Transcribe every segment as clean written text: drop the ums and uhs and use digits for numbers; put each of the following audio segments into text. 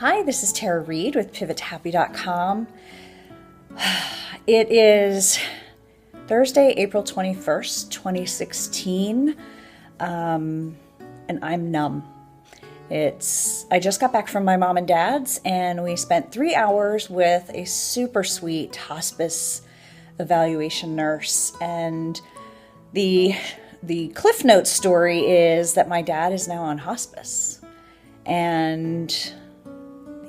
Hi, this is Tara Reed with PivotToHappy.com. It is Thursday, April 21st, 2016, and I'm numb. I just got back from my mom and dad's, and we spent 3 hours with a super sweet hospice evaluation nurse. And the Cliff Notes story is that my dad is now on hospice. And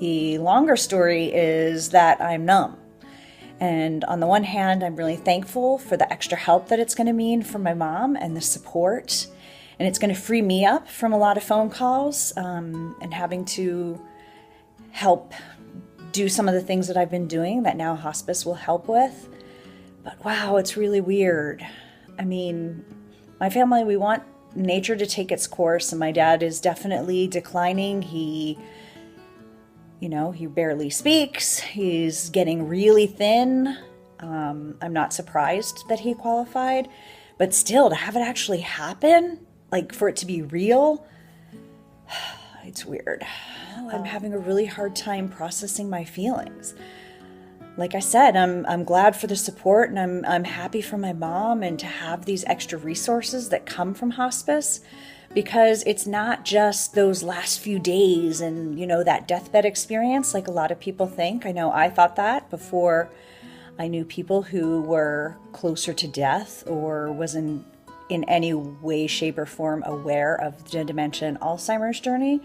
the longer story is that I'm numb. And on the one hand, I'm really thankful for the extra help that it's going to mean for my mom and the support. And it's going to free me up from a lot of phone calls and having to help do some of the things that I've been doing that now hospice will help with. But wow, it's really weird. I mean, my family, we want nature to take its course, and my dad is definitely declining. He barely speaks. He's getting really thin. I'm not surprised that he qualified, but still, to have it actually happen, like for it to be real, it's weird. I'm having a really hard time processing my feelings. Like I said, I'm glad for the support, and I'm happy for my mom and to have these extra resources that come from hospice, because it's not just those last few days and, that deathbed experience like a lot of people think. I know I thought that before I knew people who were closer to death or was in any way, shape, or form aware of the dementia and Alzheimer's journey.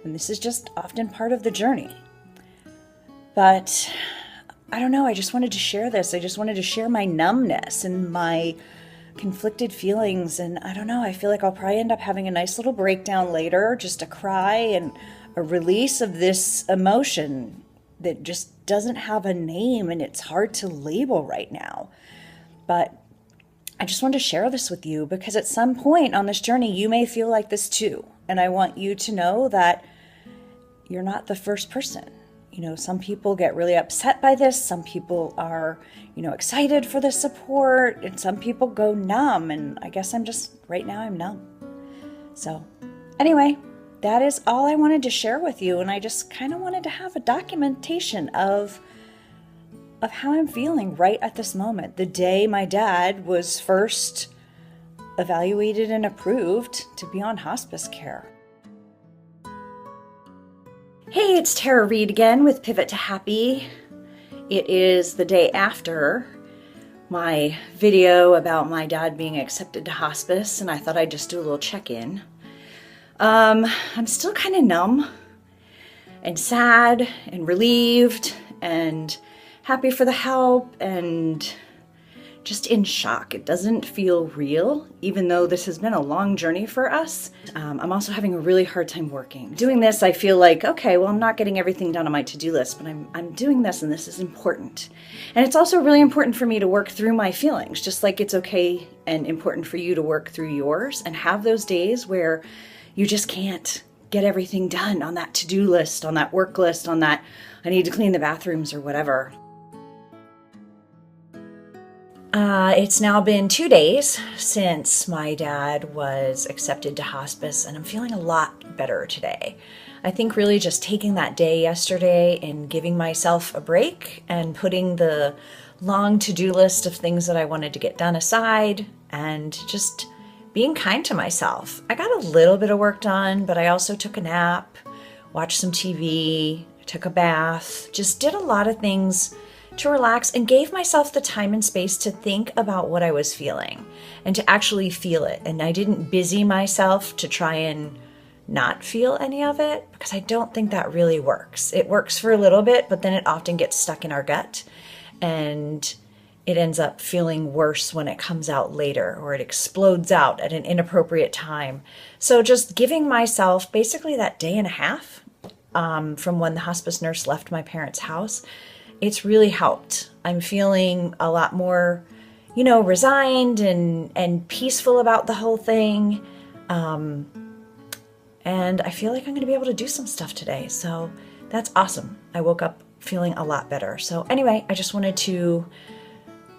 And this is just often part of the journey. But I don't know, I just wanted to share this. I just wanted to share my numbness and my conflicted feelings, and I don't know, I feel like I'll probably end up having a nice little breakdown later, just a cry and a release of this emotion that just doesn't have a name and it's hard to label right now. But I just wanted to share this with you because at some point on this journey you may feel like this too, and I want you to know that you're not the first person. Some people get really upset by this. Some people are, excited for the support, and some people go numb. And I guess right now I'm numb. So anyway, that is all I wanted to share with you. And I just kind of wanted to have a documentation of how I'm feeling right at this moment. The day my dad was first evaluated and approved to be on hospice care. Hey, it's Tara Reed again with Pivot to Happy. It is the day after my video about my dad being accepted to hospice, and I thought I'd just do a little check-in. I'm still kind of numb and sad and relieved and happy for the help and just in shock. It doesn't feel real, even though this has been a long journey for us. I'm also having a really hard time working. Doing this, I feel like, okay, well, I'm not getting everything done on my to-do list, but I'm doing this, and this is important. And it's also really important for me to work through my feelings, just like it's okay and important for you to work through yours and have those days where you just can't get everything done on that to-do list, on that work list, on that I need to clean the bathrooms or whatever. It's now been 2 days since my dad was accepted to hospice, and I'm feeling a lot better today. I think really just taking that day yesterday and giving myself a break and putting the long to-do list of things that I wanted to get done aside and just being kind to myself. I got a little bit of work done, but I also took a nap, watched some TV, took a bath, just did a lot of things to relax and gave myself the time and space to think about what I was feeling and to actually feel it. And I didn't busy myself to try and not feel any of it, because I don't think that really works. It works for a little bit, but then it often gets stuck in our gut and it ends up feeling worse when it comes out later, or it explodes out at an inappropriate time. So just giving myself basically that day and a half from when the hospice nurse left my parents' house, it's really helped. I'm feeling a lot more, resigned and peaceful about the whole thing. And I feel like I'm going to be able to do some stuff today. So that's awesome. I woke up feeling a lot better. So anyway, I just wanted to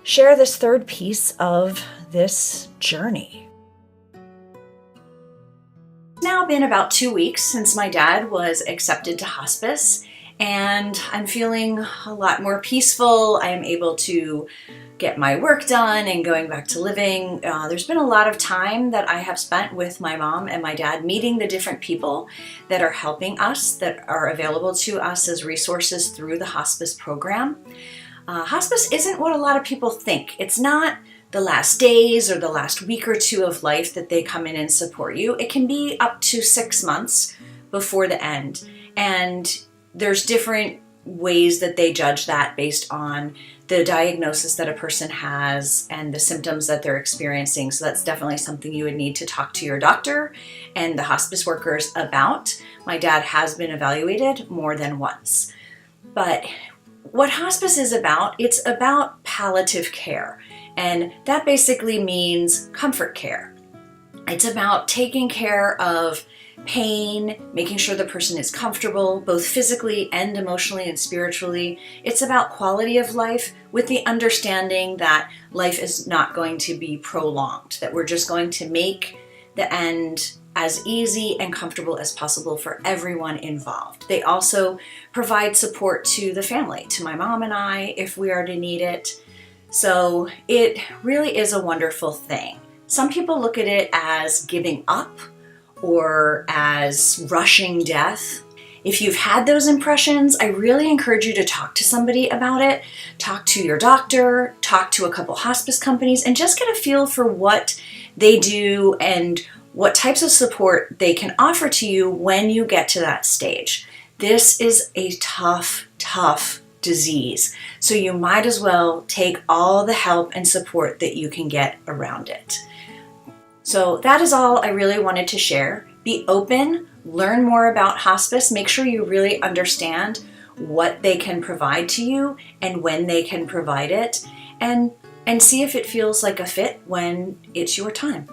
share this third piece of this journey. It's now been about 2 weeks since my dad was accepted to hospice, and I'm feeling a lot more peaceful. I am able to get my work done and going back to living. There's been a lot of time that I have spent with my mom and my dad meeting the different people that are helping us, that are available to us as resources through the hospice program. Hospice isn't what a lot of people think. It's not the last days or the last week or two of life that they come in and support you. It can be up to 6 months before the end. And there's different ways that they judge that based on the diagnosis that a person has and the symptoms that they're experiencing. So that's definitely something you would need to talk to your doctor and the hospice workers about. My dad has been evaluated more than once. But what hospice is about, it's about palliative care. And that basically means comfort care. It's about taking care of pain, making sure the person is comfortable, both physically and emotionally and spiritually. It's about quality of life with the understanding that life is not going to be prolonged, that we're just going to make the end as easy and comfortable as possible for everyone involved. They also provide support to the family, to my mom and I, if we are to need it. So it really is a wonderful thing. Some people look at it as giving up or as rushing death. If you've had those impressions, I really encourage you to talk to somebody about it. Talk to your doctor, talk to a couple hospice companies, and just get a feel for what they do and what types of support they can offer to you when you get to that stage. This is a tough, tough disease. So you might as well take all the help and support that you can get around it. So that is all I really wanted to share. Be open, learn more about hospice, make sure you really understand what they can provide to you and when they can provide it, and see if it feels like a fit when it's your time.